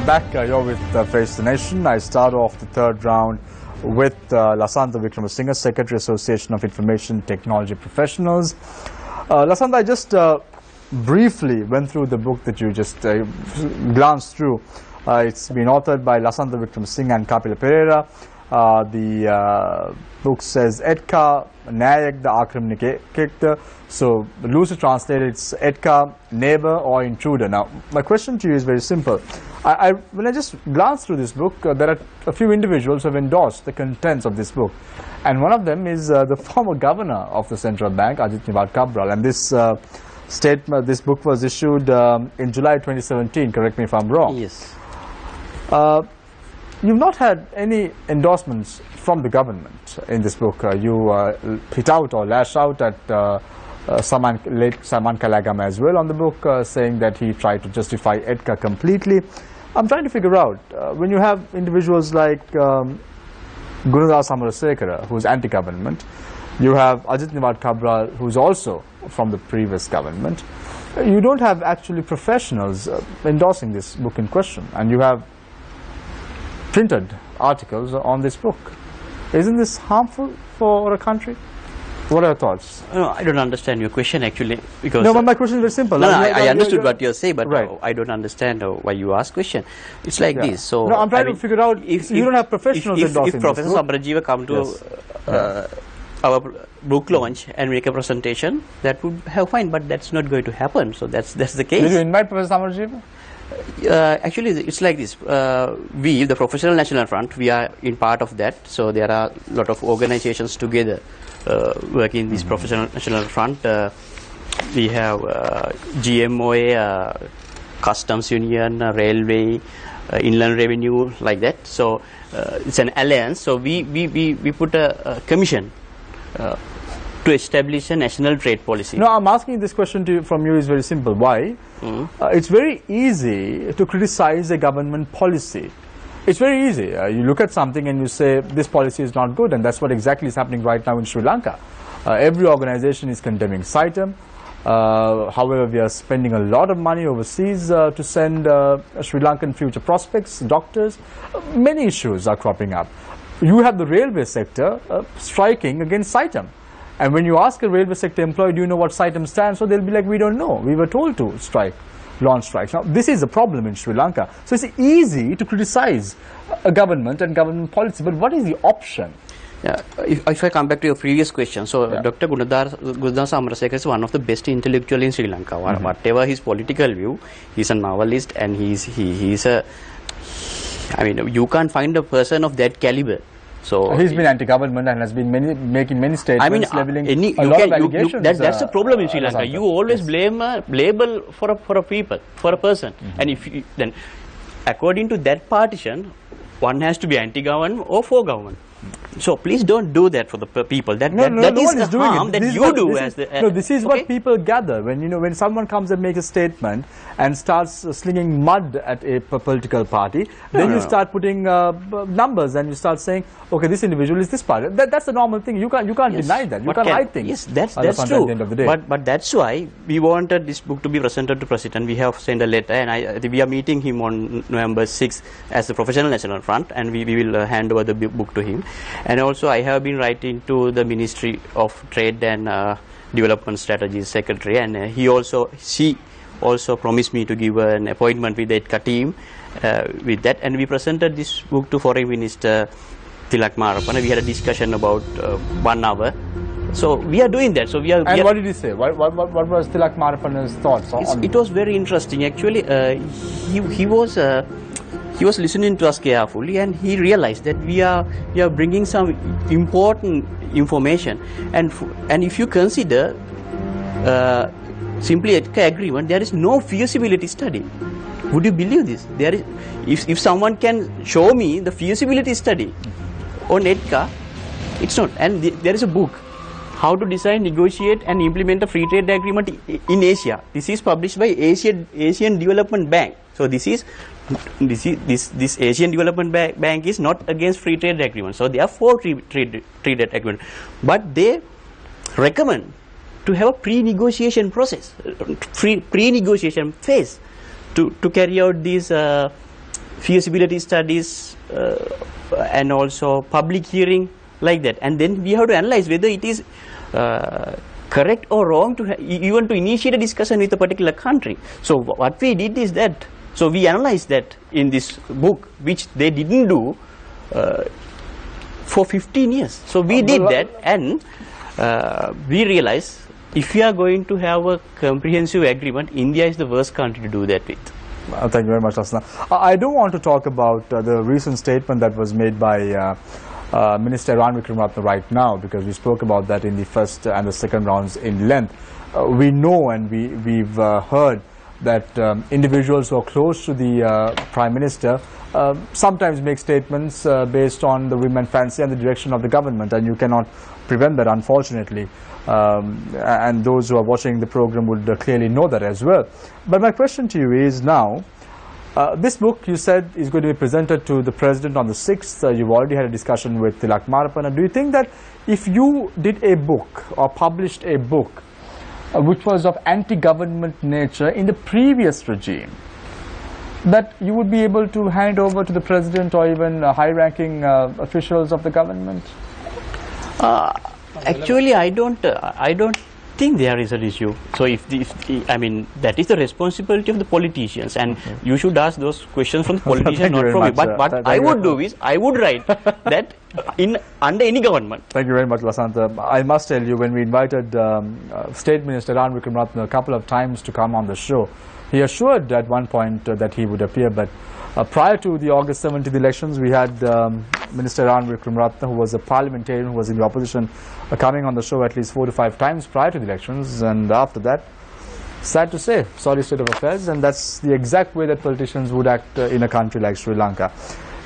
Back, you're with Face the Nation. I start off the third round with Lasantha Wickramasinghe, Secretary Association of Information Technology Professionals. Lasantha, I just briefly went through the book that you just glanced through. It's been authored by Lasantha Wickramasinghe and Kapila Pereira. The book says ETCA, Nayak the Akramnikekta. So loosely translated, it's ETCA, neighbor or intruder. Now, my question to you is very simple. When I just glanced through this book, there are a few individuals who have endorsed the contents of this book. And one of them is the former governor of the central bank, Ajit Nivad Cabral. And this statement, this book was issued in July 2017, correct me if I'm wrong. Yes. You've not had any endorsements from the government in this book. You hit out or lash out at late Saman Kalagam as well on the book, saying that he tried to justify ETCA completely. I'm trying to figure out, when you have individuals like Gunadhar Samarasekara, who's anti-government, you have Ajit Nivad Cabral, who's also from the previous government, you don't have actually professionals endorsing this book in question, and you have printed articles on this book. Isn't this harmful for a country? What are your thoughts? No, I don't understand your question actually, because no, but my question is very simple. No, I understood what you're saying, but right. I don't understand why you ask question. It's like this. So no, I'm trying to figure out if you don't have professionals endorsing if Professor Samarajiva come to our book launch and make a presentation, that would have fine, but that's not going to happen. So that's the case. Did you invite Professor Samarajiva? Actually, it's like this. We, the Professional National Front, we are in part of that. So there are a lot of organizations together working in this Professional National Front. We have GMOA, Customs Union, Railway, Inland Revenue, like that. So it's an alliance. So we put a commission to establish a national trade policy. No, I'm asking this question from you is very simple. Why? It's very easy to criticize a government policy. It's very easy. You look at something and you say this policy is not good, and that's what exactly is happening right now in Sri Lanka. Every organization is condemning SITEM. However, we are spending a lot of money overseas to send Sri Lankan future prospects, doctors. Many issues are cropping up. You have the railway sector striking against SITEM. And when you ask a railway sector employee, do you know what SITEM stands for? They'll be like, we don't know. We were told to strike, launch strikes. Now, this is a problem in Sri Lanka. So it's easy to criticize a government and government policy, but what is the option? Yeah, if I come back to your previous question, so Dr. Gunadhar Samarasekara is one of the best intellectuals in Sri Lanka. Whatever his political view, he's a novelist, and he's a, I mean, you can't find a person of that caliber. So he's been anti-government and has been making many statements, I mean, leveling a lot of allegations. That's the problem in Sri Lanka. You always blame a label for a people, for a person, and if you, then according to that partition, one has to be anti-government or for government. So please don't do that for the people. That is the harm that you do as the. No, this is what people gather when someone comes and makes a statement and starts slinging mud at a political party. Then you start putting numbers and you start saying, okay, this individual is this party. That's the normal thing. You can't deny that. You can't hide things. Yes, that's true. At the end of the day. But that's why we wanted this book to be presented to President. We have sent a letter, and we are meeting him on November 6th as the Professional National Front, and we will hand over the book to him. And also, I have been writing to the Ministry of Trade and Development Strategies Secretary, and she also promised me to give an appointment with the ETCA team with that. And we presented this book to Foreign Minister Tilak Marapana. We had a discussion about 1 hour. So we are doing that. So we are. And what did he say? What was Tilak Marapana's thoughts on it? Was very interesting. Actually, he was listening to us carefully, and he realized that we are bringing some important information, and if you consider simply ETCA agreement, there is no feasibility study. Would you believe this? There is, if someone can show me the feasibility study on ETCA, it's not. And there is a book, How to Design, Negotiate and Implement a Free Trade Agreement in Asia. This is published by Asian Development Bank. So this Asian Development Bank is not against free trade agreement. So they are for free trade agreement, but they recommend to have a pre-negotiation process, pre-negotiation phase to carry out these feasibility studies, and also public hearing, like that. And then we have to analyze whether it is correct or wrong to even to initiate a discussion with a particular country. So what we did is that, so we analyzed that in this book, which they didn't do for 15 years. So we did that, and we realized if we are going to have a comprehensive agreement, India is the worst country to do that with. Thank you very much, Lasanta. I do want to talk about the recent statement that was made by Minister Ran Wickramaratne right now, because we spoke about that in the first and the second rounds in length. We know and we've heard that individuals who are close to the Prime Minister sometimes make statements based on the whim and fancy and the direction of the government, and you cannot prevent that, unfortunately. And those who are watching the program would clearly know that as well. But my question to you is now, this book, you said, is going to be presented to the President on the 6th. You've already had a discussion with Tilak Marapana. Do you think that if you did a book or published a book which was of anti-government nature in the previous regime, that you would be able to hand over to the President or even high-ranking officials of the government? Actually, I don't think there is an issue. So I mean, that is the responsibility of the politicians, and you should ask those questions from the politicians, not from me. But what I would do is, I would write that under any government. Thank you very much, Lasanta. I must tell you, when we invited State Minister Ran Wickramaratne a couple of times to come on the show, he assured at one point that he would appear, but prior to the August 17th elections, we had Minister Ran Wickramaratne, who was a parliamentarian, who was in the opposition, coming on the show at least 4 to 5 times prior to the elections, and after that, sad to say, sorry state of affairs, and that's the exact way that politicians would act in a country like Sri Lanka.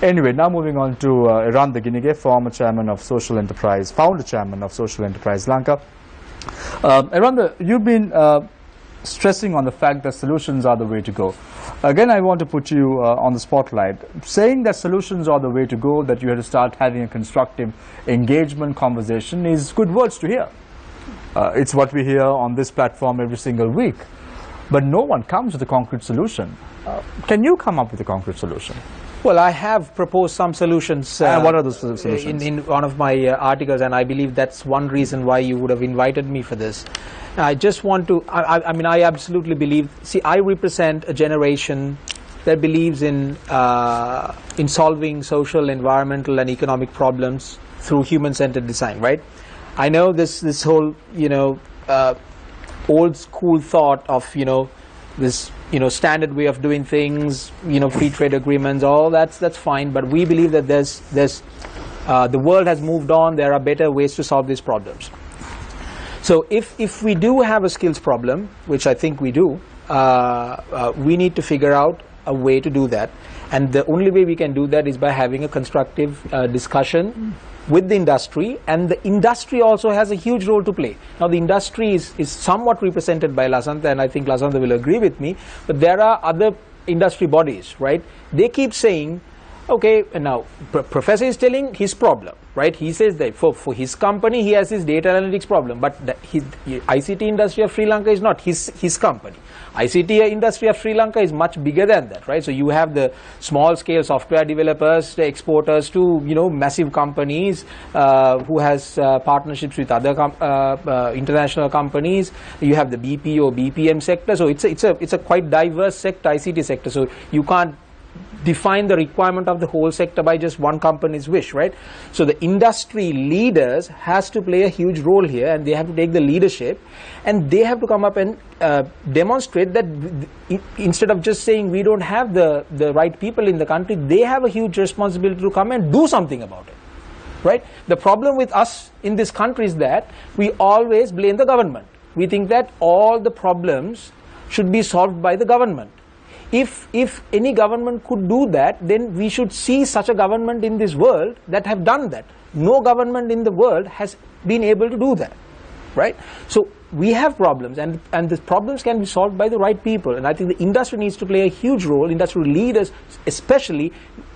Anyway, now moving on to Iran the Ginige, former chairman of Social Enterprise, founder chairman of Social Enterprise Lanka. Iran, you've been stressing on the fact that solutions are the way to go. Again, I want to put you on the spotlight. Saying that solutions are the way to go, that you have to start having a constructive engagement conversation is good words to hear. It's what we hear on this platform every single week. But no one comes with a concrete solution. Can you come up with a concrete solution? Well, I have proposed some solutions. And what are those solutions? In one of my articles, and I believe that's one reason why you would have invited me for this. I just want to, I mean, I absolutely believe, see, I represent a generation that believes in solving social, environmental and economic problems through human-centered design, right? I know this whole, old school thought of, this, standard way of doing things, free trade agreements, all that's fine, but we believe that the world has moved on, there are better ways to solve these problems. So if we do have a skills problem, which I think we do, we need to figure out a way to do that. And the only way we can do that is by having a constructive discussion with the industry, and the industry also has a huge role to play. Now the industry is somewhat represented by Lasanta, and I think Lasanta will agree with me, but there are other industry bodies, right? They keep saying, okay, now Professor is telling his problem, right? He says that for his company he has his data analytics problem, but his ICT industry of Sri Lanka is not his company. ICT industry of Sri Lanka is much bigger than that, right? So you have the small scale software developers, the exporters to massive companies who has partnerships with other international companies. You have the BPO, BPM sector. So it's a quite diverse sector, ICT sector. So you can't define the requirement of the whole sector by just one company's wish, right? So the industry leaders has to play a huge role here, and they have to take the leadership, and they have to come up and demonstrate that instead of just saying we don't have the right people in the country, they have a huge responsibility to come and do something about it, right? The problem with us in this country is that we always blame the government. We think that all the problems should be solved by the government. If any government could do that, then we should see such a government in this world that have done that. No government in the world has been able to do that, right? So we have problems, and the problems can be solved by the right people, and I think the industry needs to play a huge role. Industrial leaders especially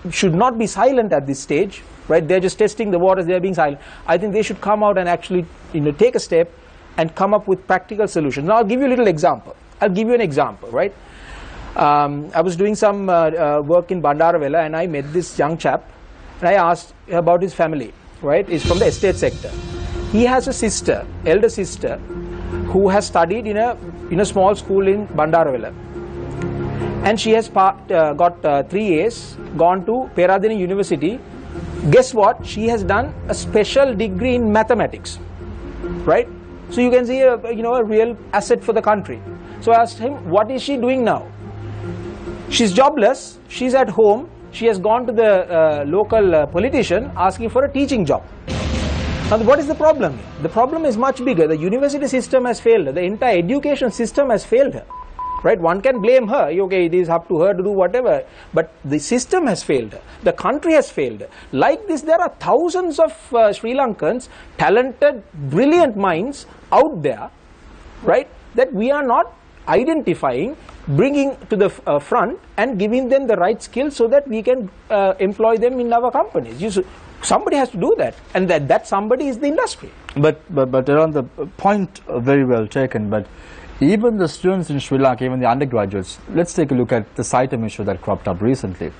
should not be silent at this stage, right? They're just testing the waters, they're being silent. I think they should come out and actually take a step and come up with practical solutions. Now I'll give you a little example. I'll give you an example, right? I was doing some work in Bandaravela, and I met this young chap, and I asked about his family. Right, he's from the estate sector. He has a sister, elder sister, who has studied in a small school in Bandaravela, and she has got 3 A's, gone to Peradeniya University. Guess what? She has done a special degree in mathematics. Right, so you can see a real asset for the country. So I asked him, what is she doing now? She's jobless. She's at home. She has gone to the local politician asking for a teaching job. Now, what is the problem? The problem is much bigger. The university system has failed her. The entire education system has failed her. Right? One can blame her. Okay, it is up to her to do whatever. But the system has failed her. The country has failed her. Like this, there are thousands of Sri Lankans, talented, brilliant minds out there, right, that we are not identifying, bringing to the front and giving them the right skills so that we can employ them in our companies. Somebody has to do that, and that somebody is the industry. But around the point very well taken, but even the students in Sri Lanka, even the undergraduates, let's take a look at the CITEM issue that cropped up recently.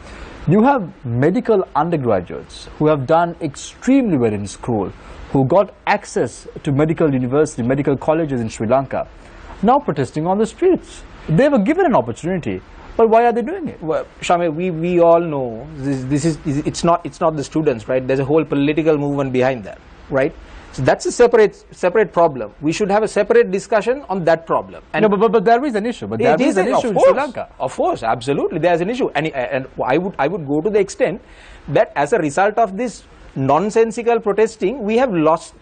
You have medical undergraduates who have done extremely well in school, who got access to medical university, medical colleges in Sri Lanka, now protesting on the streets. They were given an opportunity, but why are they doing it? Well, Shami, we all know it's not the students, right? There's a whole political movement behind that, right? So that's a separate problem. We should have a separate discussion on that problem. And no, but there is an issue. But there is an issue in Sri Lanka. Of course, absolutely, there's an issue, and I would go to the extent that as a result of this nonsensical protesting, we have lost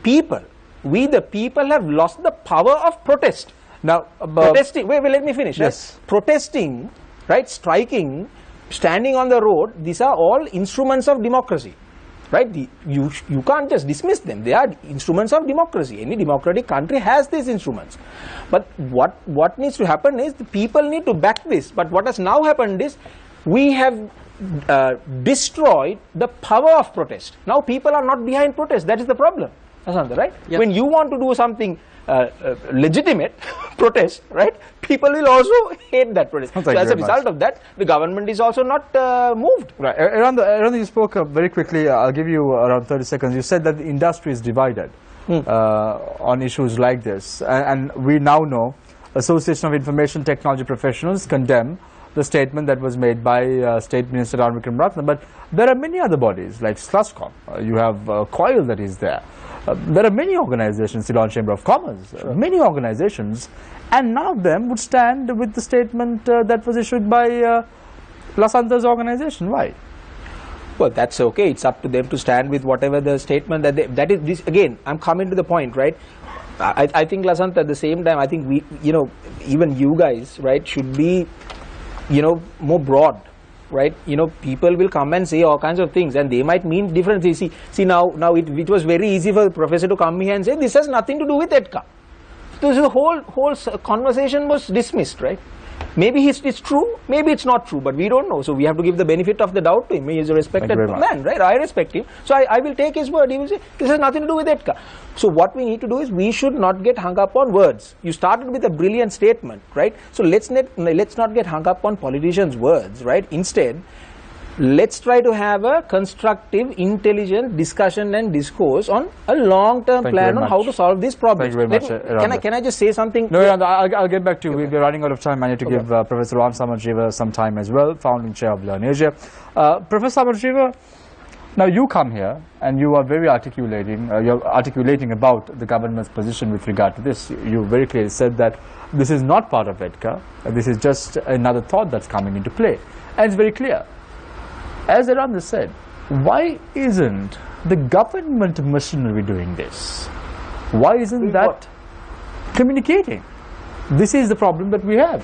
people. We the people have lost the power of protest. Now, protesting. Wait, let me finish. Yes. Right? Protesting, right? Striking, standing on the road. These are all instruments of democracy, right? You can't just dismiss them. They are instruments of democracy. Any democratic country has these instruments. But what needs to happen is the people need to back this. But what has now happened is we have destroyed the power of protest. Now people are not behind protest. That is the problem. Asanta, right? Yep. When you want to do something legitimate protest, right, people will also hate that protest. So as a result of that, the government is also not moved. Right. Around you spoke very quickly. I'll give you around 30 seconds. You said that the industry is divided on issues like this, and we now know Association of Information Technology Professionals condemn the statement that was made by State Minister Ranil Wickramaratne. But there are many other bodies like SLUSCOM. You have COIL that is there. There are many organizations, Ceylon Chamber of Commerce, many organizations, and none of them would stand with the statement that was issued by Lasanta's organization. Why? Well, that's okay. It's up to them to stand with whatever the statement that is. This again, I'm coming to the point, right? I think Lasanta, at the same time, I think we, even you guys, right, should be, more broad. Right, people will come and say all kinds of things, and they might mean different things. See now it was very easy for the professor to come here and say this has nothing to do with ETCA. So the whole conversation was dismissed, right? Maybe it's true, maybe it's not true, but we don't know. So we have to give the benefit of the doubt to him. He is a respected man, right? I respect him. So I will take his word. He will say, this has nothing to do with ETCA. So what we need to do is we should not get hung up on words. You started with a brilliant statement, right? So let's not get hung up on politicians' words, right? Instead, let's try to have a constructive, intelligent discussion and discourse on a long-term plan on how to solve this problem. Thank you very much. Can I just say something? No, I'll get back to you. We're running out of time. I need to give Professor Ram Samarjiva some time as well, founding chair of Learn Asia. Professor Samarjiva, now you come here and you are very you're articulating about the government's position with regard to this. You very clearly said that this is not part of ETCA. This is just another thought that's coming into play. And it's very clear. As Aranda said, why isn't the government machinery doing this? Why isn't that communicating? This is the problem that we have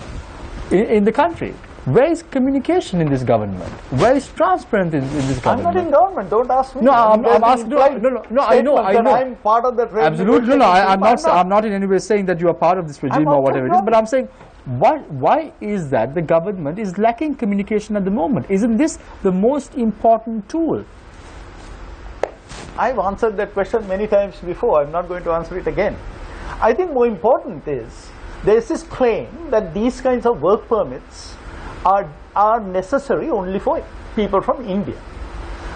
in the country. Where is communication in this government? Where is transparency in this government? I'm not in government. Don't ask me. No, I'm asking. No. I know. I'm part of that. Absolutely. No. I'm not in any way saying that you are part of this regime or whatever it is. But I'm saying, why is that the government is lacking communication at the moment? Isn't this the most important tool? I've answered that question many times before. I'm not going to answer it again. I think more important is there is this claim that these kinds of work permits are necessary only for people from India.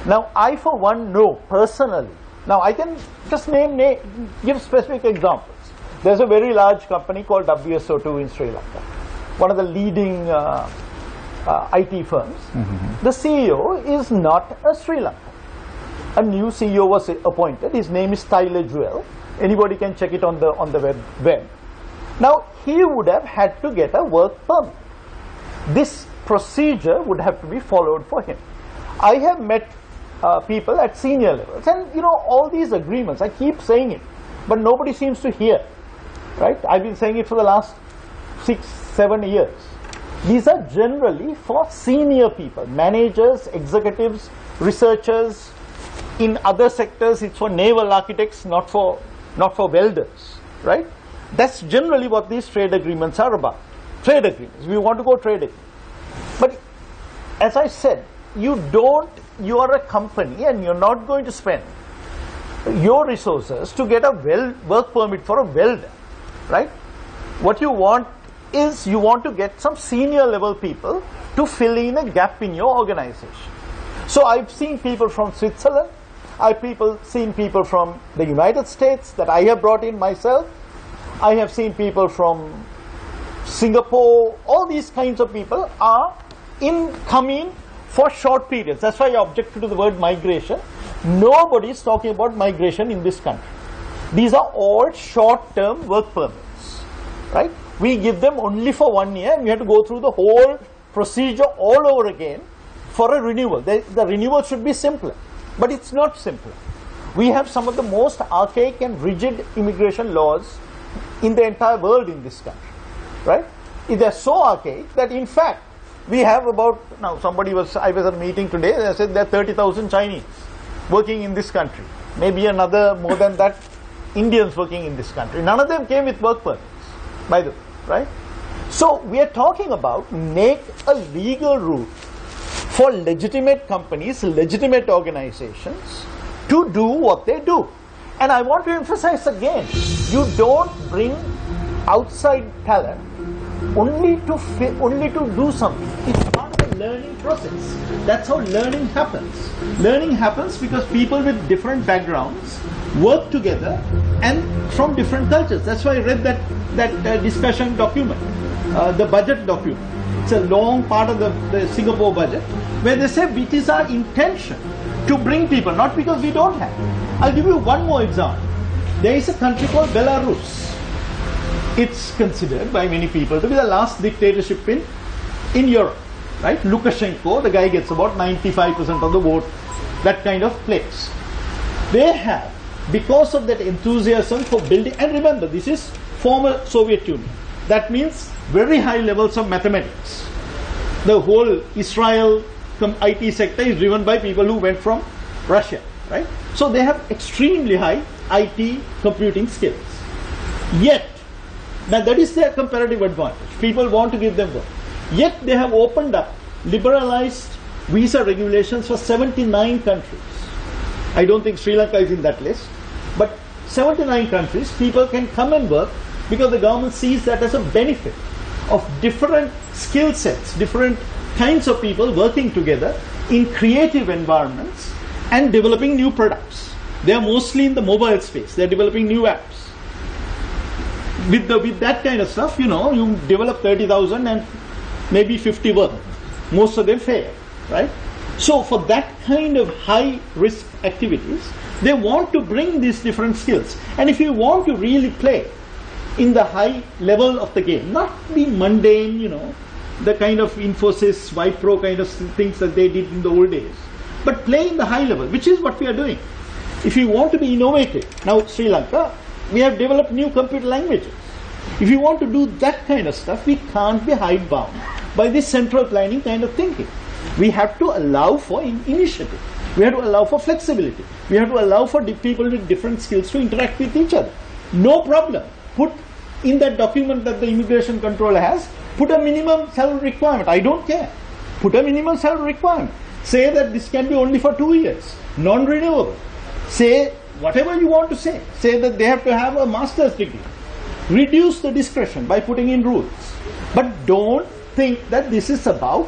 Now, I for one know personally. Now, I can just give specific examples. There's a very large company called WSO2 in Sri Lanka, one of the leading IT firms. The CEO is not a Sri Lankan. A new CEO was appointed. His name is Tyler Jewell. Anybody can check it on the web. Now, he would have had to get a work permit. This procedure would have to be followed for him. I have met people at senior levels, and all these agreements, I keep saying it, but nobody seems to hear, right? I've been saying it for the last 6-7 years. These are generally for senior people, managers, executives, researchers. In other sectors, it's for naval architects, not for welders, right? That's generally what these trade agreements are about. Trade agreements. We want to go trade agreements. But as I said, you are a company and you're not going to spend your resources to get a work permit for a welder, right? What you want is you want to get some senior level people to fill in a gap in your organization. So I've seen people from Switzerland, I've seen people from the United States that I have brought in myself, I have seen people from Singapore. All these kinds of people are coming for short periods. That's why I objected to the word migration. Nobody is talking about migration in this country. These are all short-term work permits, right? We give them only for 1 year, and we have to go through the whole procedure all over again for a renewal. The renewal should be simpler, but it's not simpler. We have some of the most archaic and rigid immigration laws in the entire world in this country, right? They're so archaic that in fact we have about, now I was at a meeting today, they said there are 30,000 Chinese working in this country, maybe another more than that Indians working in this country. None of them came with work permits, by the way, right? So we are talking about make a legal route for legitimate companies, legitimate organizations to do what they do. And I want to emphasize again, you don't bring outside talent only to do something. It's part of the learning process. That's how learning happens. Learning happens because people with different backgrounds work together and from different cultures. That's why I read that discussion document, the budget document. It's a long part of the Singapore budget where they say it is our intention to bring people, not because we don't have. I'll give you one more example. There is a country called Belarus. It's considered by many people to be the last dictatorship in Europe, right? Lukashenko, the guy gets about 95% of the vote, that kind of place. They have, because of that enthusiasm for building, and remember, this is former Soviet Union. That means very high levels of mathematics. The whole Israel IT sector is driven by people who went from Russia, right? So they have extremely high IT computing skills. Yet, now that is their comparative advantage. People want to give them work. Yet they have opened up, liberalized visa regulations for 79 countries. I don't think Sri Lanka is in that list, but 79 countries, people can come and work because the government sees that as a benefit of different skill sets, different kinds of people working together in creative environments and developing new products. They are mostly in the mobile space. They are developing new apps. With that kind of stuff, you develop 30,000 and maybe 50 work. Most of them fail, right? So for that kind of high risk activities, they want to bring these different skills. And if you want to really play in the high level of the game, not be mundane, the kind of Infosys, Wipro kind of things that they did in the old days, but play in the high level, which is what we are doing. If you want to be innovative, now Sri Lanka, we have developed new computer languages. If you want to do that kind of stuff, we can't be hidebound by this central planning kind of thinking. We have to allow for initiative. We have to allow for flexibility. We have to allow for people with different skills to interact with each other. No problem. Put in that document that the immigration controller has, put a minimum salary requirement. I don't care. Put a minimum salary requirement. Say that this can be only for 2 years, non-renewable. Say whatever you want to say. Say that they have to have a master's degree. Reduce the discretion by putting in rules. But don't think that this is about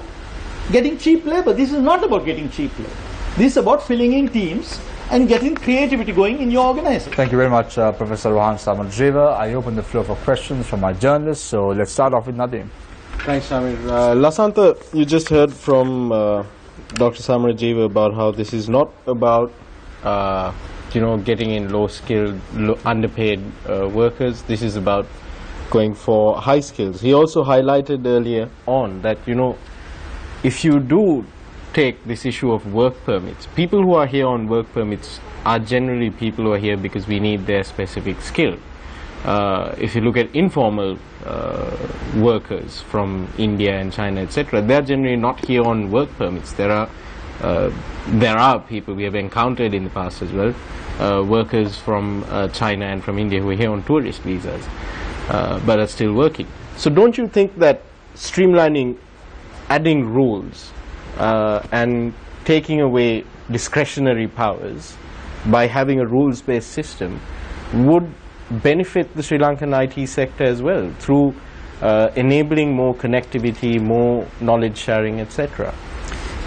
getting cheap labor. This is not about getting cheap labor. This is about filling in teams and getting creativity going in your organization. Thank you very much, Professor Rohan Samarjeva. I open the floor for questions from our journalists. So let's start off with Nadeem. Thanks, Samir. Lasantha, you just heard from Dr. Samarjeva about how this is not about getting in low-skilled, underpaid workers. This is about going for high skills. He also highlighted earlier on that, if you do take this issue of work permits, people who are here on work permits are generally people who are here because we need their specific skill. If you look at informal workers from India and China, etc., they are generally not here on work permits. There are people we have encountered in the past as well, workers from China and from India who are here on tourist visas, but are still working. So don't you think that streamlining, adding rules and taking away discretionary powers by having a rules-based system would benefit the Sri Lankan IT sector as well through enabling more connectivity, more knowledge sharing, etc.?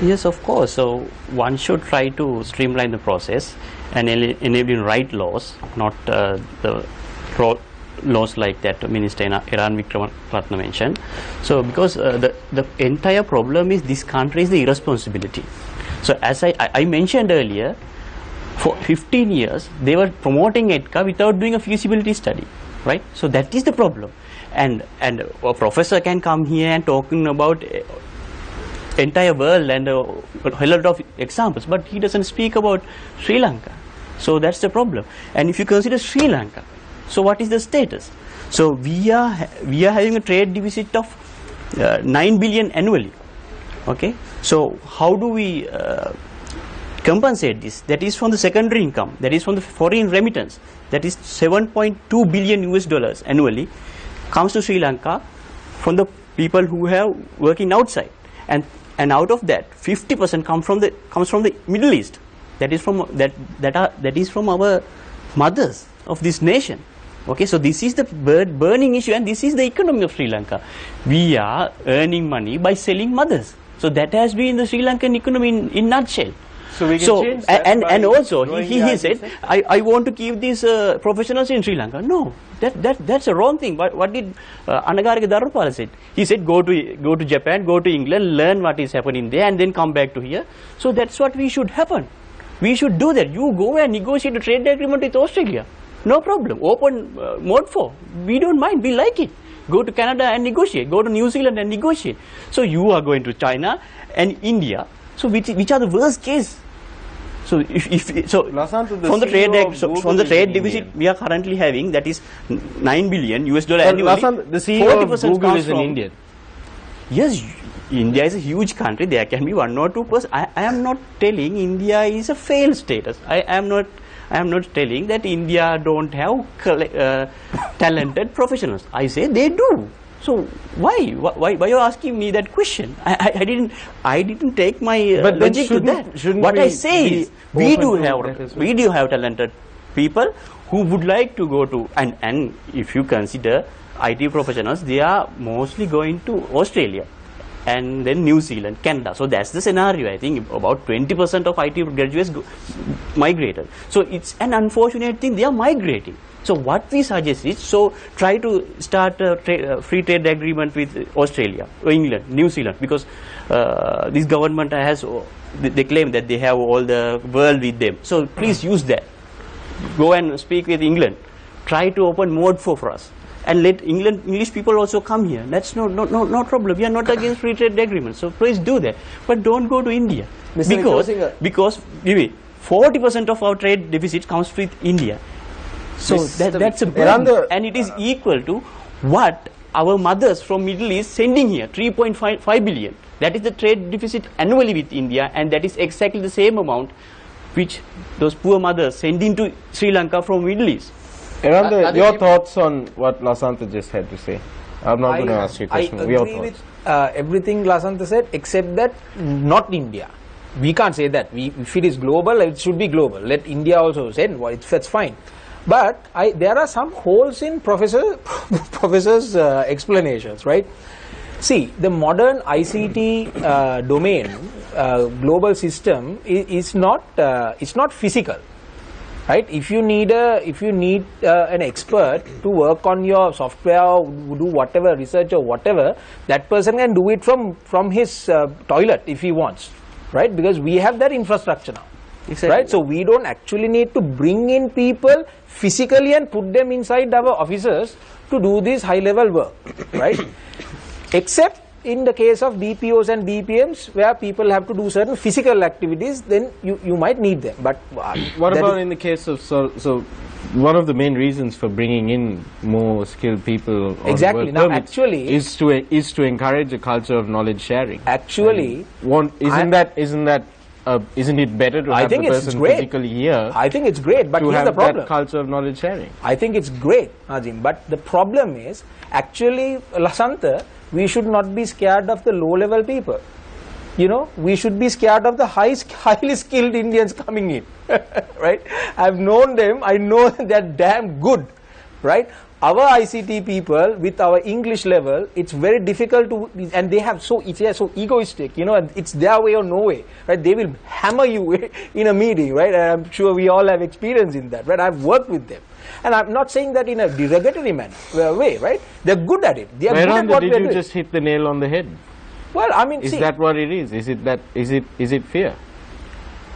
Yes, of course. So one should try to streamline the process and enabling right laws, not the laws like that Minister Iran Vikramaratne mentioned. So because the entire problem is this country is the irresponsibility. So as I mentioned earlier, for 15 years they were promoting ETCA without doing a feasibility study, right? So that is the problem. And a professor can come here and talking about entire world and a lot of examples, but he doesn't speak about Sri Lanka. So that's the problem. And if you consider Sri Lanka, so what is the status? So we are having a trade deficit of 9 billion annually. Okay, so how do we compensate this? That is from the secondary income, that is from the foreign remittance, that is 7.2 billion US dollars annually comes to Sri Lanka from the people who have working outside, and out of that 50% comes from the Middle East. That is from our mothers of this nation. Okay, so this is the burning issue, and this is the economy of Sri Lanka. We are earning money by selling mothers. So that has been the Sri Lankan economy in nutshell. So we can change that. And also he said, I want to keep these professionals in Sri Lanka. No, that's a wrong thing. What did Anagarika Dharmapala said? He said go to Japan, go to England, learn what is happening there, and then come back to here. So that's what we should happen. We should do that. You go and negotiate a trade agreement with Australia. No problem. Open mode 4. We don't mind. We like it. Go to Canada and negotiate. Go to New Zealand and negotiate. So you are going to China and India. So which are the worst case? So from the trade deficit we are currently having, that is 9 billion US dollar annually. Lasantha, the CEO of Google is an Indian. Yes, India is a huge country. There can be 1 or 2%. I am not telling India is a failed status. I am not telling that India don't have talented professionals. I say they do. So why you are asking me that question? I didn't take my logic to that. What I say is we do have talented people who would like to go to, and if you consider IT professionals, they are mostly going to Australia and then New Zealand, Canada. So that's the scenario. I think about 20% of IT graduates migrated. So it's an unfortunate thing. They are migrating. So what we suggest is, so try to start a free trade agreement with Australia, or England, New Zealand, because this government has, they claim that they have all the world with them. So please use that. Go and speak with England. Try to open mode 4 for us. And let English people also come here. That's no problem. We are not against free trade agreement. So please do that. But don't go to India. Because 40% of our trade deficit comes with India. So that's a burden. And it is equal to what our mothers from Middle East sending here, 3.5 billion. That is the trade deficit annually with India, and that is exactly the same amount which those poor mothers send into Sri Lanka from Middle East. Your thoughts on what Lasantha just had to say? I'm not going to ask you a question. I agree with everything Lasantha said, except that not India. We can't say that. If it is global, it should be global. Let India also say, well, that's fine. But there are some holes in professors' explanations, right? See, the modern ICT domain, global system is not physical, right? If you need an expert to work on your software or do whatever research or whatever, that person can do it from his toilet if he wants, right? Because we have that infrastructure now. Exactly. Right, so we don't actually need to bring in people physically and put them inside our offices to do this high-level work, right? Except in the case of BPOs and BPMs, where people have to do certain physical activities, then you might need them. But what about in the case of so one of the main reasons for bringing in more skilled people on exactly work now permits actually is to encourage a culture of knowledge sharing. Actually, isn't it better to have the person physically here? I think it's great, but to here's have the problem. that culture of knowledge sharing. I think it's great, Nazim, but the problem is, actually, Lasantha, we should not be scared of the low-level people. You know, we should be scared of the highly skilled Indians coming in, right? I've known them, I know they're damn good, right? Our ICT people with our English level, it's very difficult to, and they are so egoistic, you know, and it's their way or no way, right? They will hammer you in a meeting, right? And I'm sure we all have experience in that, right? I've worked with them. And I'm not saying that in a derogatory way, right? They're good at it. They are good at what they're doing. Did you just hit the nail on the head? Well, I mean, is that what it is? Is it fear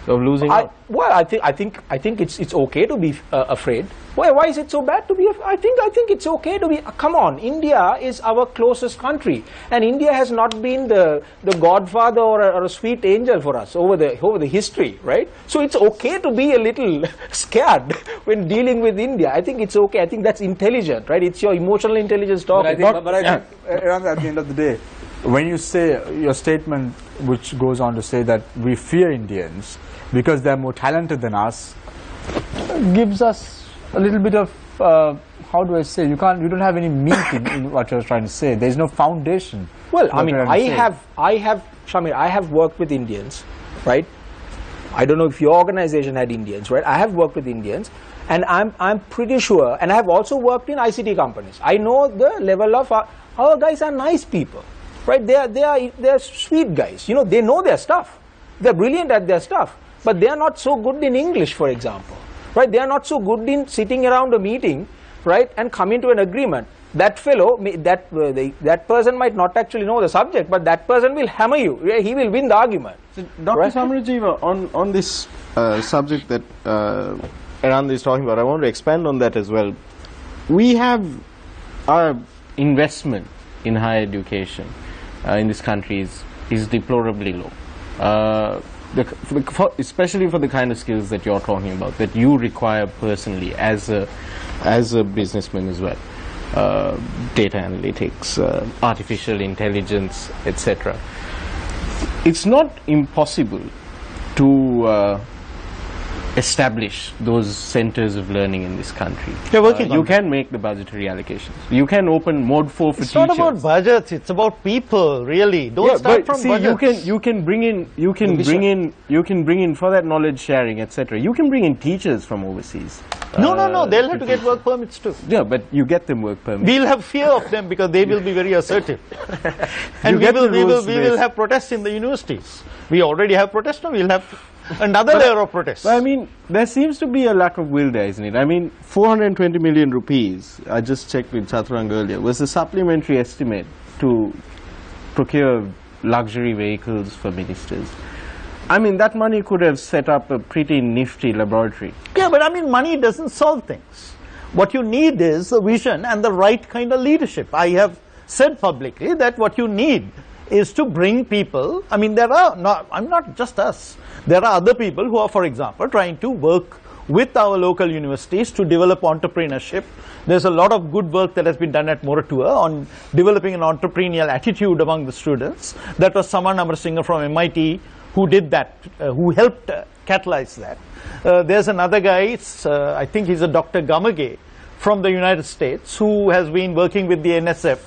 of losing out? Well, I think it's okay to be afraid. Why is it so bad to be? I think it's okay to be. Come on, India is our closest country, and India has not been the godfather or a sweet angel for us over the history, right? So it's okay to be a little scared when dealing with India. I think it's okay. I think that's intelligent, right? It's your emotional intelligence talking. But I think at the end of the day, when you say your statement, which goes on to say that we fear Indians because they're more talented than us, gives us a little bit of how do I say? You don't have any meat in what you're trying to say. There's no foundation. Well, I mean, Shamir, I have worked with Indians, right? I don't know if your organization had Indians, right? I have worked with Indians, and I'm pretty sure, and I have also worked in ICT companies. I know the level of our guys are nice people, right? They're sweet guys. You know, they know their stuff. They're brilliant at their stuff, but they are not so good in English, for example. Right, they are not so good in sitting around a meeting, right, and coming to an agreement. That fellow, that person might not actually know the subject, but that person will hammer you. He will win the argument. So, Dr. Right? Samarajiva, on this subject that Anand is talking about, I want to expand on that as well. We have our investment in higher education in this country is deplorably low. Especially for the kind of skills that you're talking about, that you require personally as a businessman as well, data analytics, artificial intelligence, etc. It's not impossible to establish those centers of learning in this country. You can make the budgetary allocations. You can open Mode 4 for teachers. It's not about budgets. It's about people. Really, don't start from budgets. You can bring in for that knowledge sharing, etc. You can bring in teachers from overseas. No. They'll have to get work permits too. Yeah, but you get them work permits. We'll have fear of them because they will be very assertive, and we will have protests in the universities. We already have protests now. We'll have another layer of protest. I mean, there seems to be a lack of will there, isn't it? I mean, 420 million rupees, I just checked with Chaturang earlier, was the supplementary estimate to procure luxury vehicles for ministers. I mean, that money could have set up a pretty nifty laboratory. Yeah, but I mean, money doesn't solve things. What you need is a vision and the right kind of leadership. I have said publicly that what you need is to bring people, I mean, I'm not just us. There are other people who are, for example, trying to work with our local universities to develop entrepreneurship. There's a lot of good work that has been done at Moratua on developing an entrepreneurial attitude among the students. That was Saman Amarasinghe from MIT who did that, who helped catalyze that. There's another guy, I think he's a Dr. Gamage from the United States, who has been working with the NSF,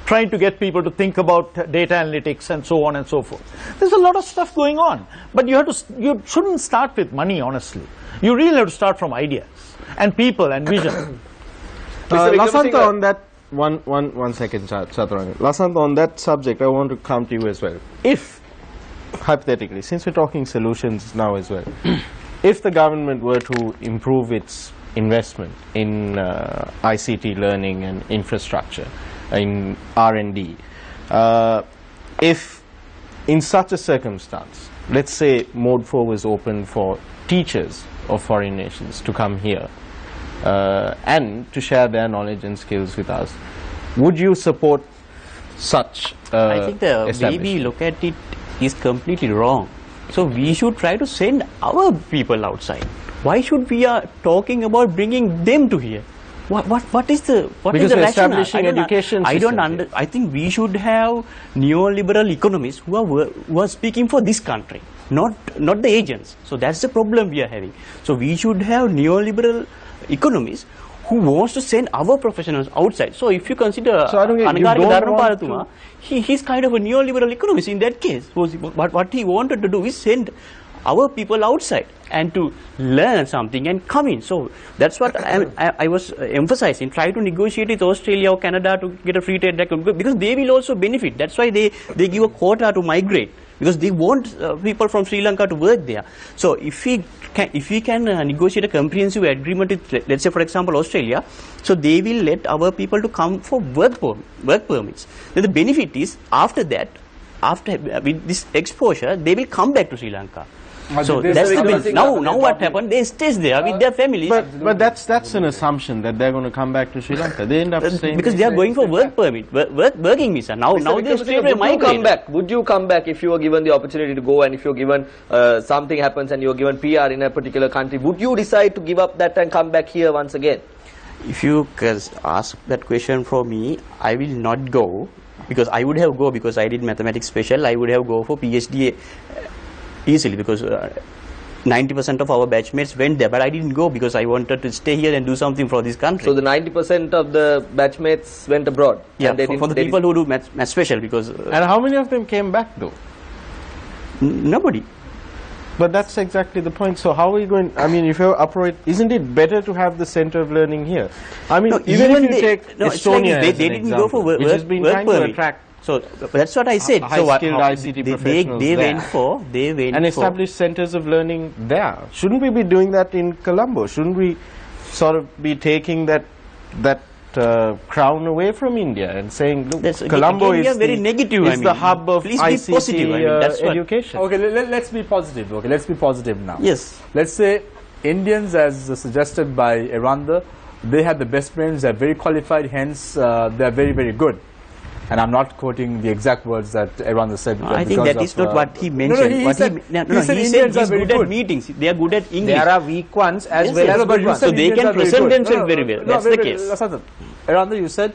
trying to get people to think about data analytics and so on and so forth. There's a lot of stuff going on, but you shouldn't start with money, honestly. You really have to start from ideas. and people and vision. Lasantha, on that, one second, Chaturanga. Lasantha, on that subject, I want to come to you as well. If, hypothetically, since we're talking solutions now as well, if the government were to improve its investment in ICT learning and infrastructure, in R&D, if in such a circumstance, let's say Mode 4 was open for teachers of foreign nations to come here and to share their knowledge and skills with us, would you support such I think the way we look at it is completely wrong. So we should try to send our people outside. Why should we are talking about bringing them to here? What is the because we're rationale? establishing education I think we should have neoliberal economists who are speaking for this country, not the agents. So that's the problem we are having. So we should have neoliberal economists who wants to send our professionals outside. So if you consider Anagarika Dharmapalatuma, he's kind of a neoliberal economist in that case. So what he wanted to do is send our people outside and to learn something and come in. So that's what I was emphasizing. Try to negotiate with Australia or Canada to get a free trade agreement, because they will also benefit. That's why they give a quota to migrate, because they want people from Sri Lanka to work there. So if we can negotiate a comprehensive agreement with, let's say for example Australia, so they will let our people to come for work permits. Then the benefit is after that, with this exposure, they will come back to Sri Lanka. So that's the benefit. Now what happened? They stay there with their families. But that's an assumption that they're going to come back to Sri Lanka. They end up staying because they are going for work permit, working visa. Now they straight away migrate. Would you come back if you were given the opportunity to go, and if you're given something happens and you're given PR in a particular country? Would you decide to give up that and come back here once again? If you ask that question for me, I will not go, because I would have go because I did mathematics special. I would have go for PhD easily, because 90% of our batchmates went there, but I didn't go because I wanted to stay here and do something for this country. So the 90% of the batchmates went abroad? Yeah, for the people who do math special, because... and how many of them came back though? Nobody. But that's exactly the point. So how are you going, I mean, if you operate, isn't it better to have the center of learning here? I mean, even if you take Estonia as they an didn't example, go for work which has been trying to attract so that's what I said. High-skilled ICT professionals they there. went and establish centers of learning there. Shouldn't we be doing that in Colombo? Shouldn't we sort of be taking that crown away from India and saying, look, Colombo is very negative. Is the hub of ICT education. Okay, let's be positive. Okay, let's be positive now. Yes. Let's say Indians, as suggested by Eranda, they have the best brains, they're very qualified, hence they're very, very good. And I'm not quoting the exact words that Eranda said. I think that is not what he mentioned. He said he's good at meetings. They are good at English. There are weak ones as well as good ones. So they can present themselves very well. That's the case. Eranda, you said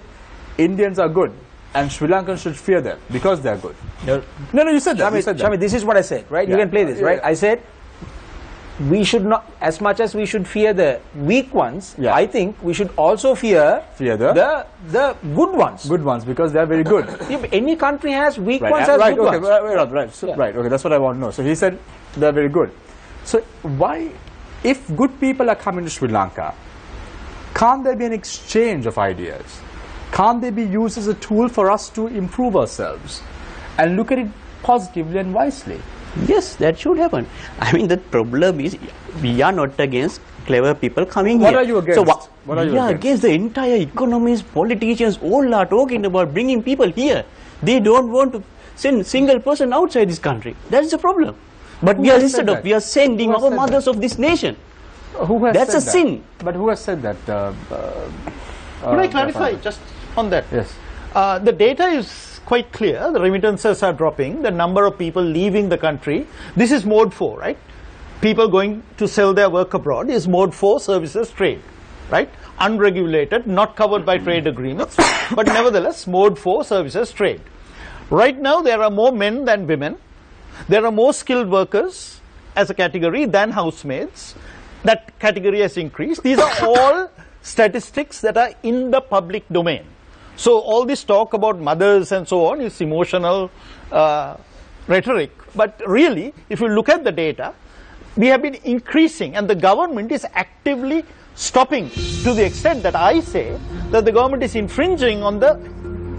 Indians are good and Sri Lankans should fear them because they are good. No, you said that. Shami, this is what I said, right? You can play this, right? I said, we should not, as much as we should fear the weak ones, I think we should also fear the good ones. Good ones, because they are very good. If any country has weak ones, has good ones. Right, okay, that's what I want to know. So he said they are very good. So why, if good people are coming to Sri Lanka, can't there be an exchange of ideas? Can't they be used as a tool for us to improve ourselves and look at it positively and wisely? Yes, that should happen. I mean, the problem is we are not against clever people coming here. What are you against? So what are you against? The entire economists, politicians, all are talking about bringing people here. They don't want to send a single person outside this country. That's the problem. But we are sending our mothers of this nation. That's a sin. But who has said that? Can I clarify just on that? Yes. The data is quite clear. The remittances are dropping. The number of people leaving the country. This is mode 4, right? People going to sell their work abroad is mode 4 services trade, right? Unregulated, not covered by trade agreements, but nevertheless mode 4 services trade. Right now there are more men than women. There are more skilled workers as a category than housemaids. That category has increased. These are all statistics that are in the public domain. So all this talk about mothers and so on is emotional rhetoric. But really, if you look at the data, we have been increasing, and the government is actively stopping to the extent that I say that the government is infringing on the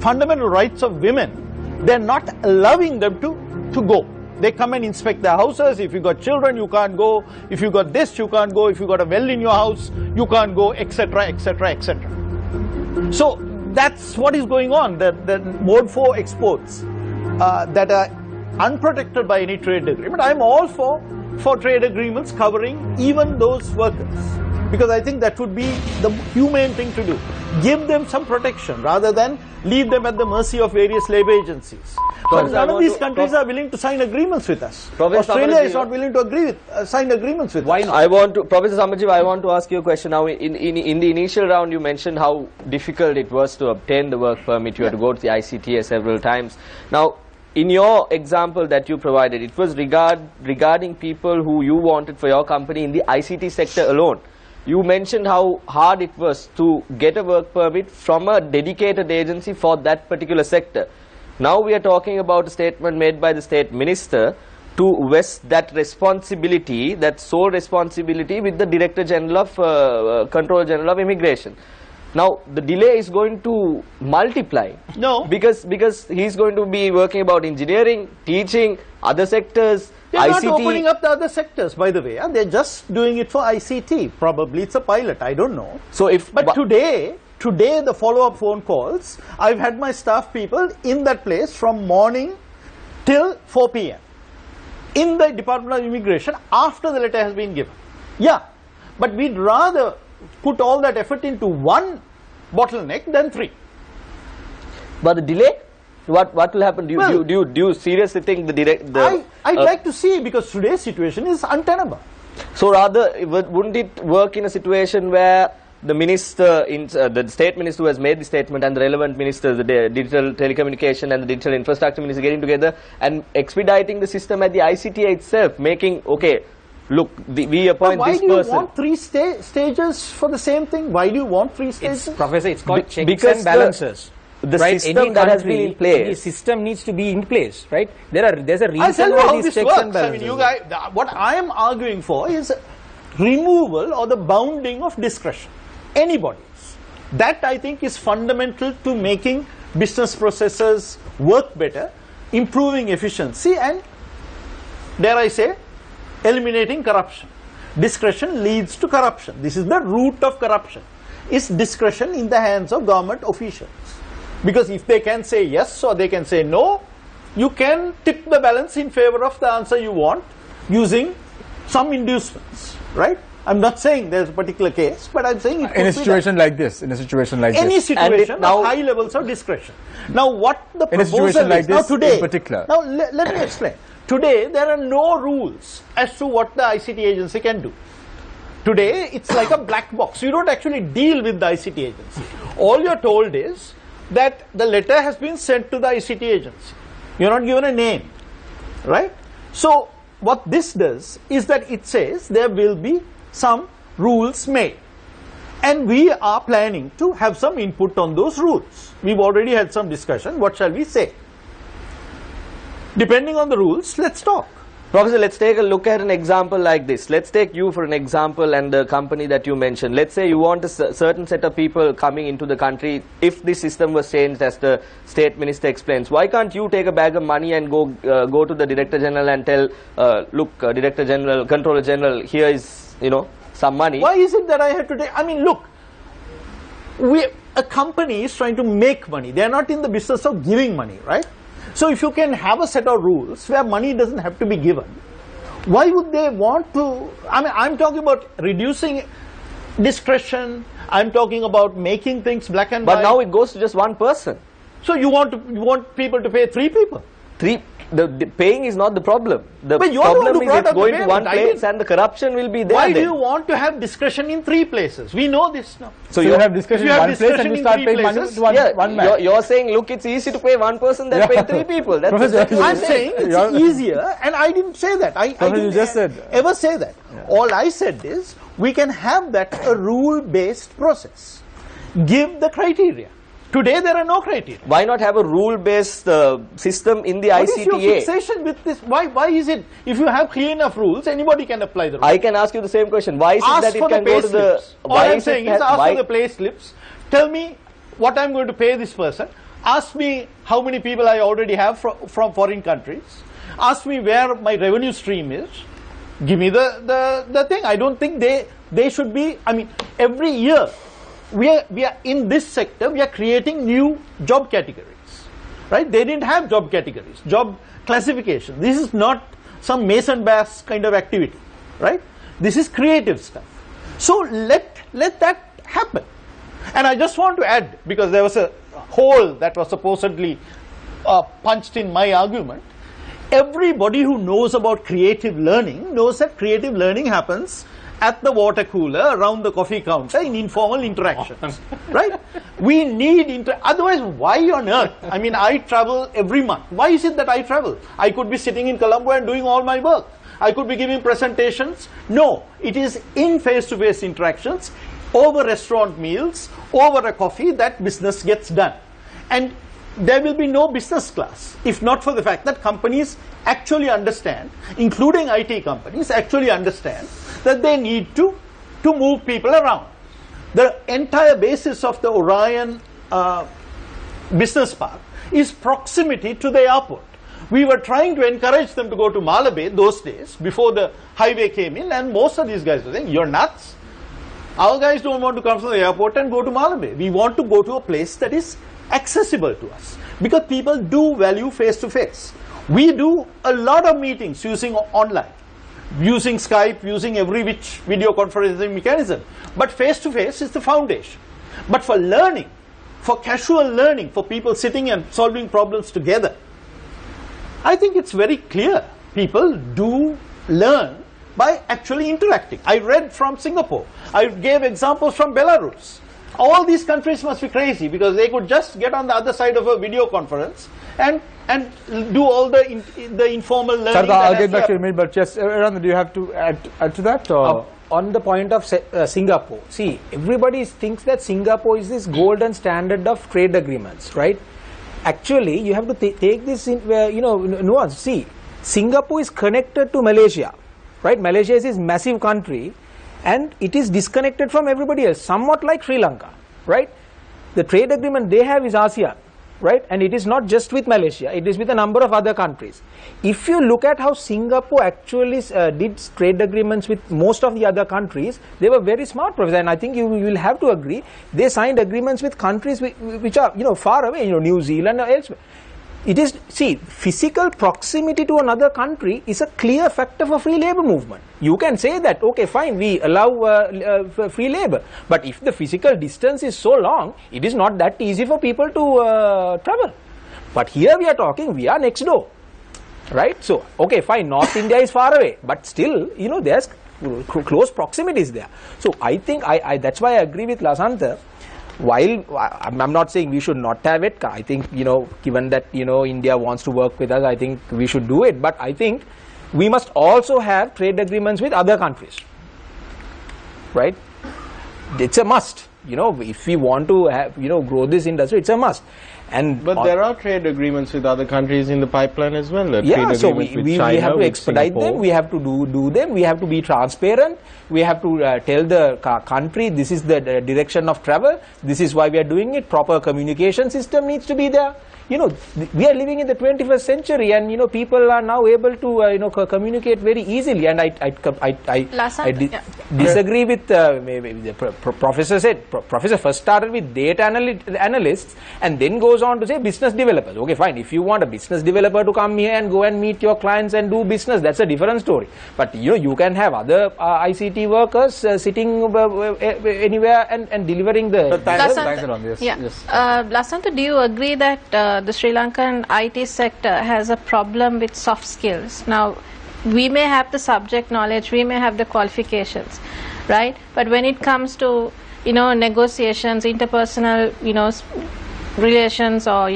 fundamental rights of women. They're not allowing them to go. They come and inspect their houses. If you got children, you can't go. If you got this, you can't go. If you got a well in your house, you can't go, etc., etc., etc. So that's what is going on. The Mode 4 exports that are unprotected by any trade agreement. I'm all for trade agreements covering even those workers, because I think that would be the humane thing to do. Give them some protection rather than leave them at the mercy of various labor agencies. But none of these countries are willing to sign agreements with us. Australia is not willing to sign agreements with us. Why not? Professor Samarjeev, I want to ask you a question now. In the initial round, you mentioned how difficult it was to obtain the work permit. You had to go to the ICTA several times. Now, in your example that you provided, it was regarding people who you wanted for your company in the ICT sector alone. You mentioned how hard it was to get a work permit from a dedicated agency for that particular sector. Now we are talking about a statement made by the State Minister to vest that responsibility, that sole responsibility, with the Director General of Controller General of Immigration. Now the delay is going to multiply. No. Because he's going to be working about engineering, teaching, other sectors. They're ICT. not opening up the other sectors, by the way. They're just doing it for ICT. Probably it's a pilot. I don't know. So but today the follow-up phone calls, I've had my staff people in that place from morning till 4 p.m. in the Department of Immigration after the letter has been given. Yeah, but we'd rather put all that effort into one bottleneck than 3. But the delay? What will happen? Do you seriously think I'd like to see, because today's situation is untenable. So rather, wouldn't it work in a situation where the minister, the state minister who has made the statement, and the relevant ministers, the digital telecommunication and the digital infrastructure minister, getting together and expediting the system at the ICTA itself, making, okay, look, we appoint this person. Why do you want 3 stages for the same thing? Why do you want 3 stages? Professor, it's called checks and balances. The system that has been in place. The system needs to be in place, right? There's a reason why these this checks works. and balances. I mean, you guys, what I am arguing for is removal or the bounding of discretion. Anybody's. That, I think, is fundamental to making business processes work better, improving efficiency, and, dare I say, eliminating corruption. Discretion leads to corruption. This is the root of corruption, is discretion in the hands of government officials. Because if they can say yes or they can say no, you can tip the balance in favor of the answer you want using some inducements, right? I'm not saying there's a particular case, but I'm saying it could In a be situation like this, any situation of high levels of discretion. Now, what the proposal is now today, in particular. Now let me explain. Today, there are no rules as to what the ICT agency can do. Today, it's like a black box. You don't actually deal with the ICT agency. All you're told is that the letter has been sent to the ICT agency. You're not given a name, right? So what this does is that it says there will be some rules made, and we are planning to have some input on those rules. We've already had some discussion. What shall we say? Depending on the rules, let's talk. Professor, let's take a look at an example like this. Let's take you for an example and the company that you mentioned. Let's say you want a certain set of people coming into the country. If the system was changed, as the state minister explains, why can't you take a bag of money and go to the Director General and tell, look, Director General, Controller General, here is, some money. Why is it that I have to take? I mean, look, a company is trying to make money. They are not in the business of giving money, right? So if you can have a set of rules where money doesn't have to be given, why would they want to? I mean, I'm talking about reducing discretion. I'm talking about making things black and white. But now it goes to just one person. So you want people to pay 3 people? The paying is not the problem. The but problem is it's going to one place and the corruption will be there. Why do you want to have discretion in 3 places? We know this now. So you have discretion in one place and you start paying money to one man. You're saying, look, it's easy to pay one person than pay 3 people. That's exactly I'm saying it's easier, and I didn't say that. I didn't ever say that. Yeah. All I said is we can have that a rule-based process. Give the criteria. Today there are no criteria. Why not have a rule-based system in the What ICTA? is your fixation with this? Why is it, if you have clear enough rules, anybody can apply the rules? I can ask you the same question. Why is it Ask that it for can the go pay to the... slips. All I'm saying is ask for the pay slips. Tell me what I'm going to pay this person. Ask me how many people I already have from foreign countries. Ask me where my revenue stream is. Give me the thing. I don't think they should be, I mean, every year we are in this sector, we are creating new job categories, right? They didn't have job categories, job classification. This is not some Mason Bass kind of activity, right? This is creative stuff. So let that happen. And I just want to add, because there was a hole that was supposedly punched in my argument. Everybody who knows about creative learning knows that creative learning happens at the water cooler, around the coffee counter, in informal interactions, right? We need, otherwise why on earth? I mean, I travel every month. Why is it that I travel? I could be sitting in Colombo and doing all my work. I could be giving presentations. No, it is in face-to-face interactions, over restaurant meals, over a coffee, that business gets done. And there will be no business class, if not for the fact that companies actually understand, including IT companies, actually understand that they need to move people around. The entire basis of the Orion business park is proximity to the airport. We were trying to encourage them to go to Malabar those days, before the highway came in, and most of these guys were saying, you're nuts. Our guys don't want to come from the airport and go to Malabar. We want to go to a place that is accessible to us, because people do value face-to-face. We do a lot of meetings using online, using Skype, using every which video conferencing mechanism, but face-to-face is the foundation. But for learning, for casual learning, for people sitting and solving problems together, I think it's very clear. People do learn by actually interacting. I read from Singapore. I gave examples from Belarus. All these countries must be crazy, because they could just get on the other side of a video conference and do all the informal learning. Sardar, I'll get back to you in a minute, but just, Aranda, do you have to add to that? Or? On the point of Singapore, see, everybody thinks that Singapore is this golden standard of trade agreements, right? Actually, you have to take this in, nuance. See, Singapore is connected to Malaysia, right? Malaysia is this massive country, and it is disconnected from everybody else, somewhat like Sri Lanka, right? The trade agreement they have is ASEAN, right? And it is not just with Malaysia, it is with a number of other countries. If you look at how Singapore actually did trade agreements with most of the other countries, they were very smart, Professor, and I think you will have to agree, they signed agreements with countries which are, far away, New Zealand or elsewhere. It is, see, physical proximity to another country is a clear factor for free labor movement. You can say that, okay, fine, we allow free labor. But if the physical distance is so long, it is not that easy for people to travel. But here we are talking, we are next door, right? So, okay, fine, North India is far away, but still, there's close proximity is there. So, I think, that's why I agree with Lasantha. While I'm not saying we should not have it, I think, given that, India wants to work with us, I think we should do it. But I think we must also have trade agreements with other countries, right? It's a must. If we want to have, grow this industry, it's a must. But there are trade agreements with other countries in the pipeline as well. Yeah, so we have to expedite them, we have to do them, we have to be transparent, we have to tell the country this is the direction of travel, this is why we are doing it, proper communication system needs to be there. We are living in the 21st century, and people are now able to communicate very easily. And I disagree with the professor said. Professor first started with data analysts and then goes on to say business developers. Okay, fine. If you want a business developer to come here and go and meet your clients and do business, that's a different story. But you can have other ICT workers sitting anywhere and delivering the. Lasantha, do you agree that the Sri Lankan IT sector has a problem with soft skills? Now, we may have the subject knowledge, we may have the qualifications, right? But when it comes to, negotiations, interpersonal, relations, or,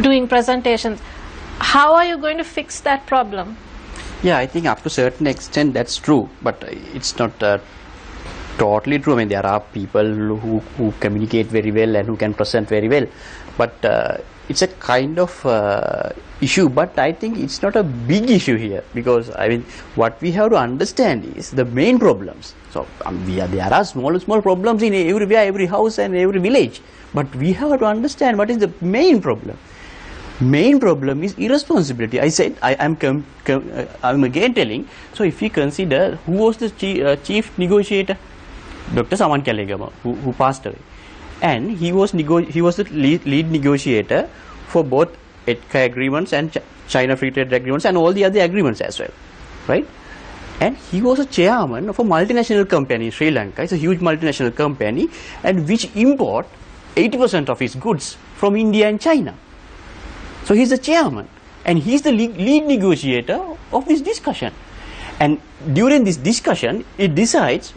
doing presentations, how are you going to fix that problem? Yeah, I think up to a certain extent that's true, but it's not totally true. I mean, there are people who communicate very well and who can present very well, but it's a kind of issue, but I think it's not a big issue here, because I mean, what we have to understand is the main problems. So there are small problems in everywhere, every house and every village, but we have to understand what is the main problem. Main problem is irresponsibility. I said, I'm again telling. So if you consider who was the chief negotiator, Dr. Saman Kalegama, who passed away, and he was the lead negotiator for both ETCA agreements and China Free Trade agreements and all the other agreements as well, right? And he was a chairman of a multinational company in Sri Lanka. It's a huge multinational company, and which import 80% of its goods from India and China. So he's the chairman, and he's the lead negotiator of this discussion. And during this discussion, it decides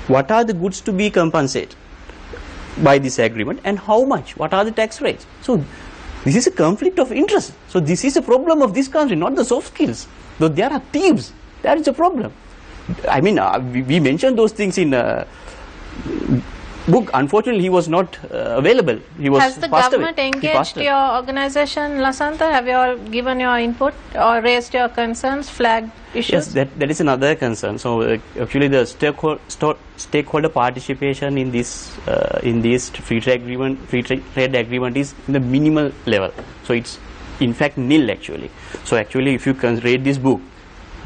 what are the goods to be compensated by this agreement and how much, what are the tax rates. So this is a conflict of interest. So this is a problem of this country, not the soft skills. Though there are thieves, that is a problem. I mean, we mentioned those things in book. Unfortunately, he was not available. He was Has the government engaged your organization, Lasantha? Have you all given your input or raised your concerns, flagged issues? Yes, that is another concern. So actually, the stakeholder participation in this free trade agreement is in the minimal level. So it's in fact nil actually. So actually, if you read this book,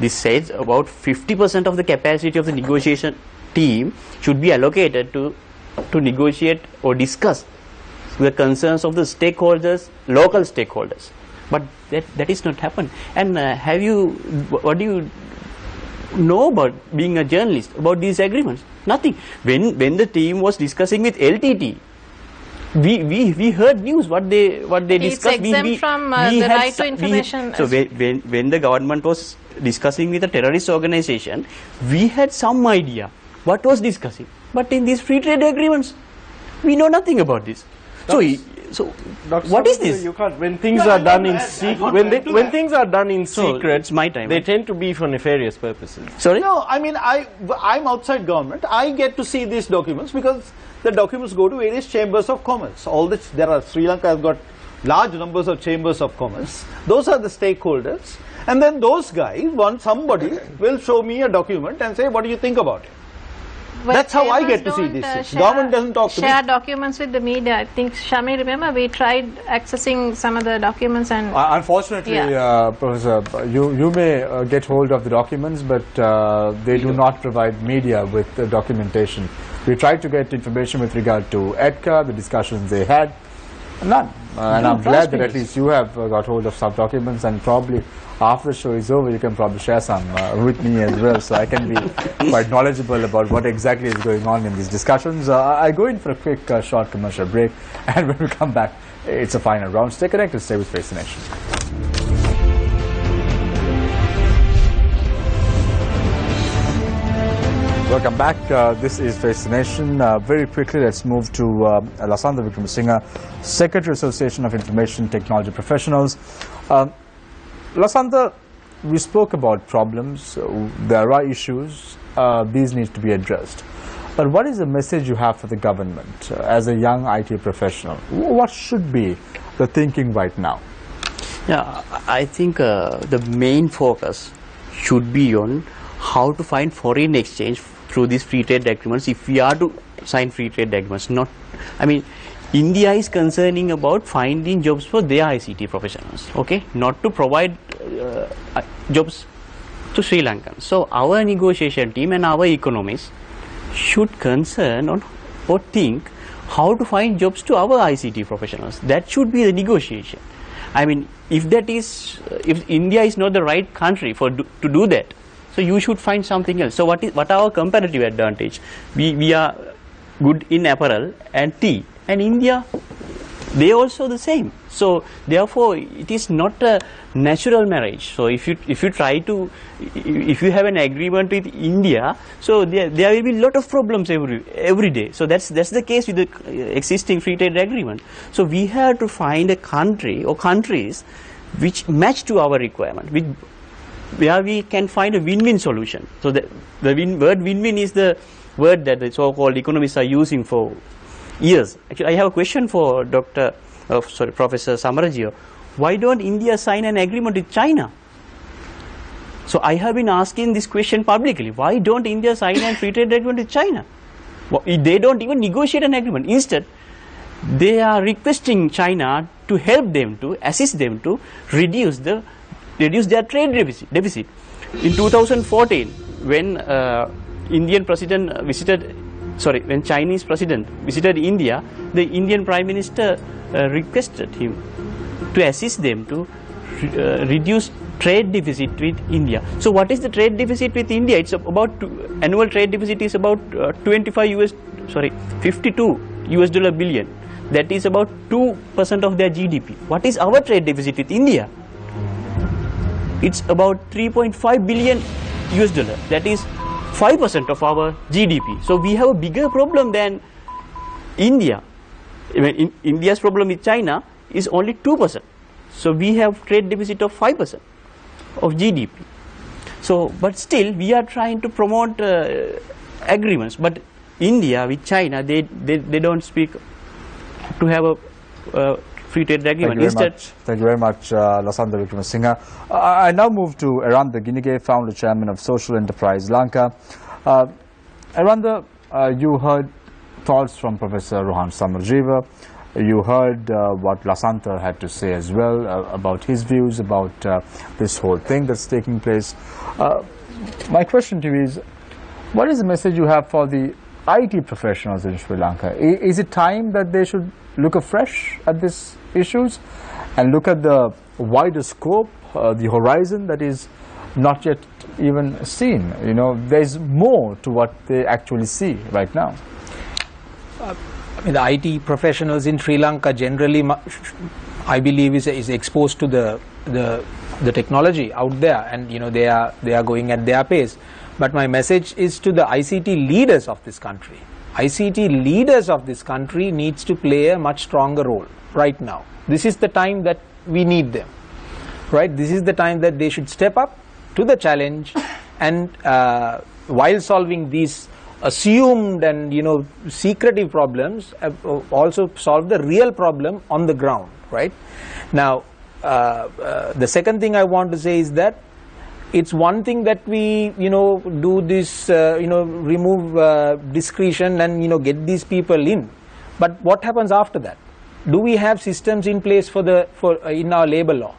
this says about 50% of the capacity of the negotiation team should be allocated to negotiate or discuss the concerns of the stakeholders, local stakeholders. But that is not happened. And what do you know about being a journalist about these agreements? Nothing. When the team was discussing with LTT, we heard news what they discussed. It's exempt from the right to information. So when the government was discussing with a terrorist organization, we had some idea what was discussing. But in these free trade agreements, we know nothing about this. So what is this? You can't. When things are done in secret, when things are done in secret, it's my time. They tend to be for nefarious purposes. Sorry? No, I mean, I'm outside government. I get to see these documents because the documents go to various chambers of commerce. Sri Lanka has got large numbers of chambers of commerce. Those are the stakeholders. And then those guys, somebody will show me a document and say, what do you think about it? Well, that's how I get to see these things. Government doesn't talk to me. Share documents with the media. I think, Shami, remember we tried accessing some of the documents and... Unfortunately, Professor, you may get hold of the documents, but they do not provide media with the documentation. We tried to get information with regard to ETCA, the discussions they had. None. And I'm glad that at least you have got hold of some documents, and probably after the show is over, you can probably share some with me as well, so I can be quite knowledgeable about what exactly is going on in these discussions. I go in for a quick short commercial break, and when we come back, it's a final round. Stay connected, stay with Face the Nation. Welcome back. This is Face the Nation. Very quickly, let's move to Lasantha Wickramasinghe, Secretary Association of Information Technology Professionals. Lasantha, we spoke about problems. There are issues. These need to be addressed. But what is the message you have for the government as a young IT professional? What should be the thinking right now? Yeah, I think the main focus should be on how to find foreign exchange through these free trade agreements if we are to sign free trade agreements. India is concerning about finding jobs for their ICT professionals, okay, not to provide jobs to Sri Lankans. So our negotiation team and our economists should concern on or think how to find jobs to our ICT professionals. That should be the negotiation. I mean, if India is not the right country to do that, so you should find something else. So what our comparative advantage? We are good in apparel and tea, and India, they also the same. So therefore, it is not a natural marriage. So if you have an agreement with India, so there will be a lot of problems every day. So that's the case with the existing free trade agreement. So we have to find a country or countries which match to our requirement, where we can find a win-win solution. So the word win-win is the word that the so-called economists are using for years. Actually, I have a question for Professor Samarajio. Why don't India sign an agreement with China? So I have been asking this question publicly. Why don't India sign a free trade agreement with China? Well, they don't even negotiate an agreement. Instead, they are requesting China to help them, to assist them to reduce their trade deficit. In 2014, when when Chinese president visited India, the Indian Prime Minister requested him to assist them to reduce trade deficit with India. So what is the trade deficit with India? It's about annual trade deficit is about 52 US dollar billion. That is about 2% of their GDP. What is our trade deficit with India? It's about 3.5 billion US dollar. That is 5% of our GDP. So we have a bigger problem than India. India's problem with China is only 2%. So we have trade deficit of 5% of GDP. So, but still we are trying to promote agreements. But India with China, they don't speak to have a free trade agreement. Thank you very much, Lasantha Wickramasinghe. I now move to Aranda Ginige, founder chairman of social enterprise Lanka. Aranda, you heard thoughts from Professor Rohan Samarajeva. You heard what Lasantha had to say as well about his views about this whole thing that's taking place. My question to you is, what is the message you have for the IT professionals in Sri Lanka? Is it time that they should look afresh at these issues and look at the wider scope, the horizon that is not yet even seen? You know, there's more to what they actually see right now. I mean, the IT professionals in Sri Lanka generally, I believe, is exposed to the technology out there, and you know they are going at their pace. But my message is to the ICT leaders of this country. ICT leaders of this country needs to play a much stronger role right now. This is the time that we need them, right? This is the time that they should step up to the challenge, and while solving these assumed and secretive problems, also solve the real problem on the ground, right? Now, the second thing I want to say is that it's one thing that we do this remove discretion and get these people in, but what happens after that? Do we have systems in place in our labor law?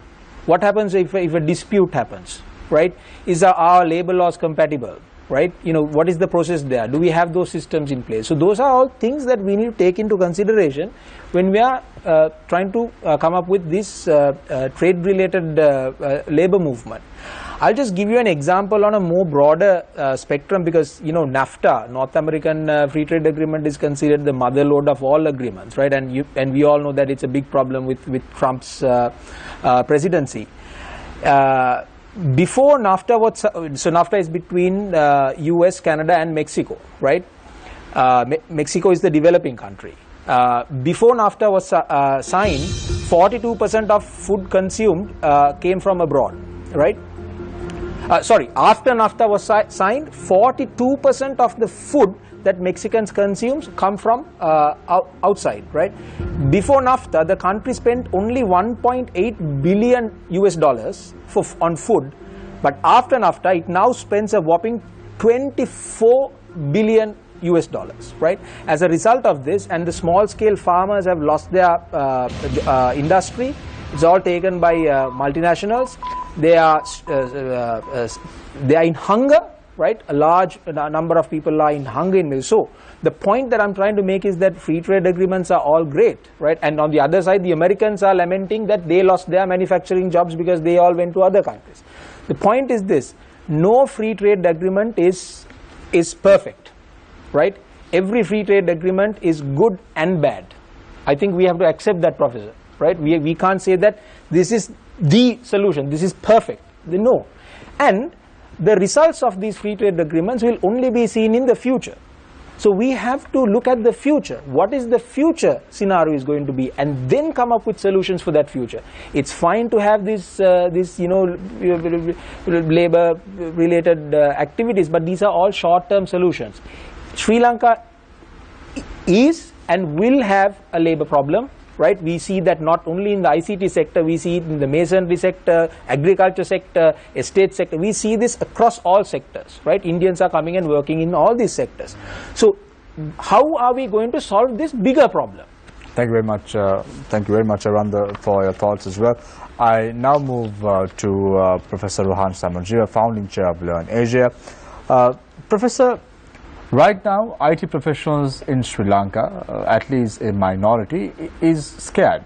What happens if a dispute happens, right? Is our labor laws compatible, right? What is the process there? Do we have those systems in place? So those are all things that we need to take into consideration when we are trying to come up with this trade related labor movement. I'll just give you an example on a more broader spectrum, because NAFTA, North American Free Trade Agreement, is considered the motherlode of all agreements, right? And we all know that it's a big problem with Trump's presidency. Before NAFTA, so NAFTA is between US, Canada and Mexico, right? Mexico is the developing country. Before NAFTA was signed, 42% of food consumed came from abroad, right? Sorry, after NAFTA was signed, 42% of the food that Mexicans consume come from outside, right? Before NAFTA, the country spent only 1.8 billion US dollars on food, but after NAFTA, it now spends a whopping 24 billion US dollars, right? As a result of this, and the small-scale farmers have lost their industry. It's all taken by multinationals. They are in hunger, right? A large number of people are in hunger in Mexico. So the point that I'm trying to make is that free trade agreements are all great, right? And on the other side, the Americans are lamenting that they lost their manufacturing jobs because they all went to other countries. The point is this: no free trade agreement is perfect, right? Every free trade agreement is good and bad. I think we have to accept that, Professor, right? We can't say that this is the solution, this is perfect. No. And the results of these free trade agreements will only be seen in the future. So we have to look at the future. What is the future scenario is going to be, and then come up with solutions for that future. It's fine to have this labor related activities, but these are all short-term solutions. Sri Lanka is and will have a labor problem, right? We see that not only in the ICT sector, we see it in the masonry sector, agriculture sector, estate sector. We see this across all sectors, right? Indians are coming and working in all these sectors. So how are we going to solve this bigger problem? Thank you very much. Thank you very much, Aranda, for your thoughts as well. I now move to Professor Rohan Samardziva, founding chair of Learn Asia. Professor, right now, IT professionals in Sri Lanka, at least a minority, is scared.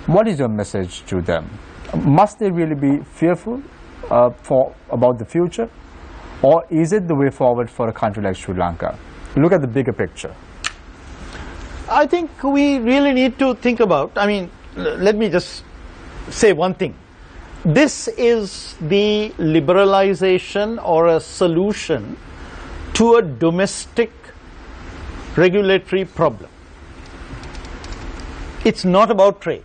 What is your message to them? Must they really be fearful about the future? Or is it the way forward for a country like Sri Lanka? Look at the bigger picture. I think we really need to think about, I mean, let me just say one thing. This is the liberalization or a solution to a domestic regulatory problem. It's not about trade.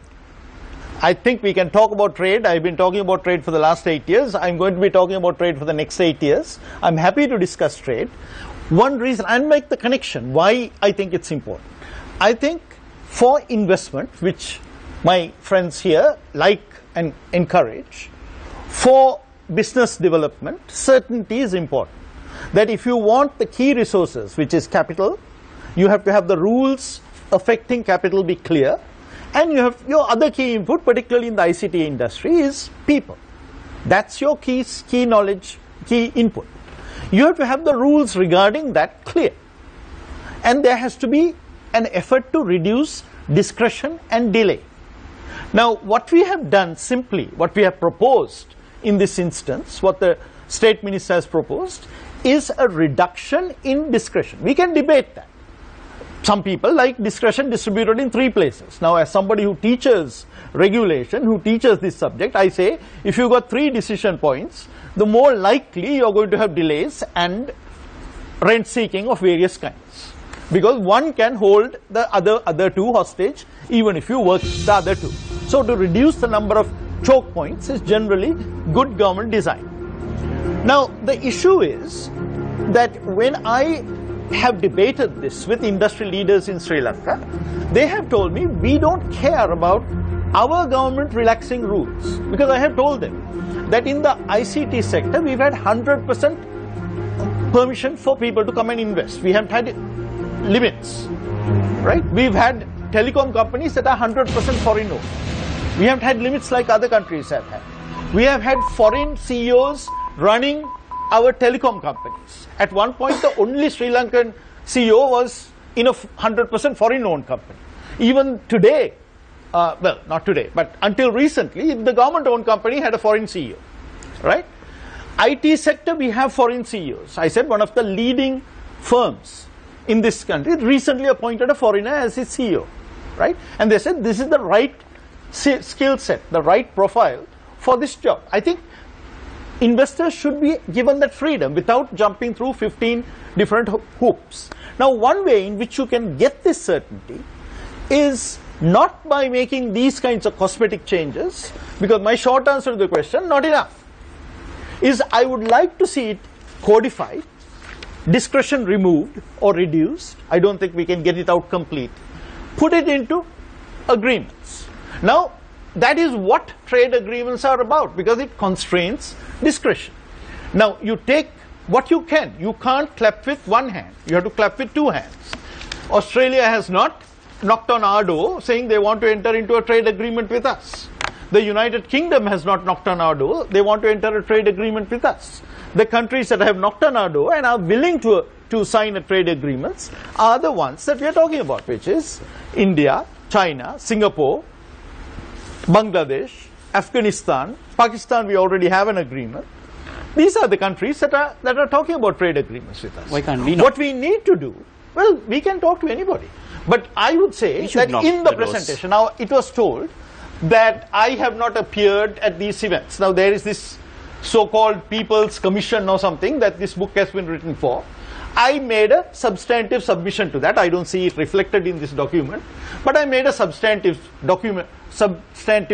I think we can talk about trade. I've been talking about trade for the last 8 years. I'm going to be talking about trade for the next 8 years. I'm happy to discuss trade. One reason, and make the connection, why I think it's important. I think for investment, which my friends here like and encourage, for business development, certainty is important. That if you want the key resources, which is capital, you have to have the rules affecting capital be clear, and you have your other key input, particularly in the ICT industry, is people. That's your key knowledge, key input. You have to have the rules regarding that clear. And there has to be an effort to reduce discretion and delay. Now, what we have done simply, what we have proposed in this instance, what the State Minister has proposed, is a reduction in discretion. We can debate that. Some people like discretion distributed in 3 places. Now, as somebody who teaches regulation, who teaches this subject, I say, if you've got 3 decision points, the more likely you're going to have delays and rent seeking of various kinds. Because one can hold the other 2 hostage, even if you work the other 2. So to reduce the number of choke points is generally good government design. Now, the issue is that when I have debated this with industry leaders in Sri Lanka, they have told me we don't care about our government relaxing rules. Because I have told them that in the ICT sector, we've had 100% permission for people to come and invest. We haven't had limits, right? We've had telecom companies that are 100% foreign owned. We haven't had limits like other countries have had. We have had foreign CEOs running our telecom companies. At one point, the only Sri Lankan CEO was in a 100% foreign owned company. Even today, well, not today, but until recently, the government owned company had a foreign CEO, right? IT sector, we have foreign CEOs. I said one of the leading firms in this country recently appointed a foreigner as its CEO, right? And they said this is the right skill set, the right profile for this job. I think investors should be given that freedom without jumping through 15 different hoops. Now, one way in which you can get this certainty is not by making these kinds of cosmetic changes, because my short answer to the question, not enough, is I would like to see it codified, discretion removed or reduced. I don't think we can get it out complete. Put it into agreements. Now, that is what trade agreements are about, because it constrains discretion. Now, you take what you can. You can't clap with one hand. You have to clap with 2 hands. Australia has not knocked on our door saying they want to enter into a trade agreement with us. The United Kingdom has not knocked on our door. They want to enter a trade agreement with us. The countries that have knocked on our door and are willing to sign a trade agreements are the ones that we are talking about, which is India, China, Singapore, Bangladesh, Afghanistan, Pakistan. We already have an agreement. These are the countries that are talking about trade agreements with us. Why can't we not? What we need to do, well, we can talk to anybody. But I would say that in the presentation, now it was told that I have not appeared at these events. Now there is this so-called People's Commission or something that this book has been written for. I made a substantive submission to that. I don't see it reflected in this document, but I made a substantive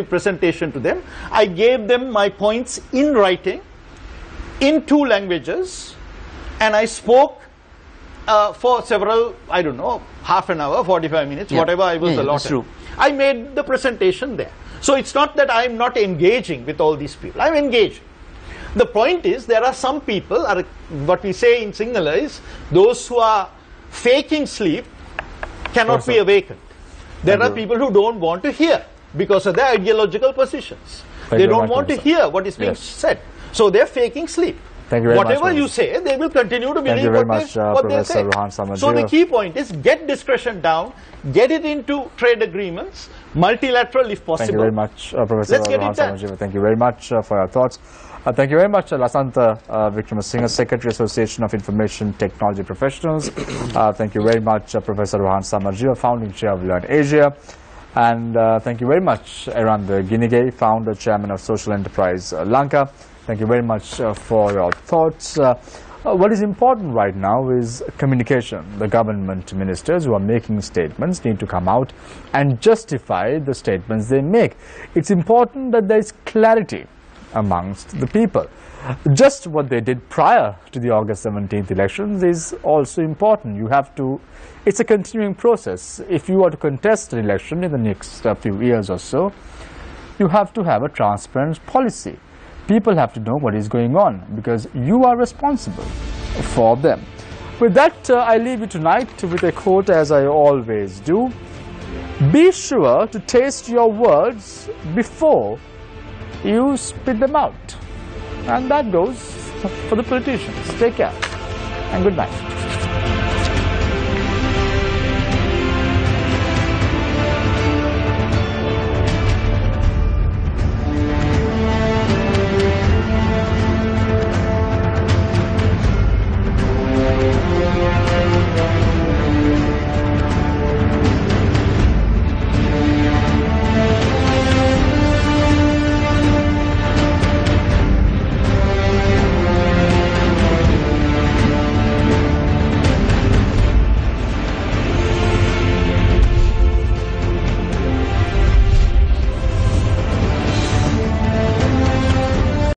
presentation to them. I gave them my points in writing in 2 languages, and I spoke for several, I don't know, half an hour, 45 minutes, whatever I was allotted. That's true. I made the presentation there. So it's not that I'm not engaging with all these people. I'm engaging. The point is, there are some people, what we say in Sinhala is, those who are faking sleep cannot be awakened. There are people who don't want to hear because of their ideological positions. They don't want to hear what is being said. So they're faking sleep. Thank you very much. Whatever you say, they will continue to believe what they say. So the key point is, get discretion down, get it into trade agreements, multilateral if possible. Thank you very much, Professor Let's get it done. Thank you very much for your thoughts. Thank you very much, Lasantha Wickramasinghe, Secretary, Association of Information Technology Professionals. Thank you very much, Professor Rohan Samarjee, Founding Chair of Learn Asia. And thank you very much, Eranda Ginigay, Founder, Chairman of Social Enterprise Lanka. Thank you very much for your thoughts. What is important right now is communication. The government ministers who are making statements need to come out and justify the statements they make. It's important that there is clarity amongst the people. Just what they did prior to the August 17th elections is also important. You have to, it's a continuing process. If you are to contest an election in the next few years or so, you have to have a transparent policy. People have to know what is going on because you are responsible for them. With that, I leave you tonight with a quote, as I always do. Be sure to taste your words before you spit them out. And that goes for the politicians. Take care and good night.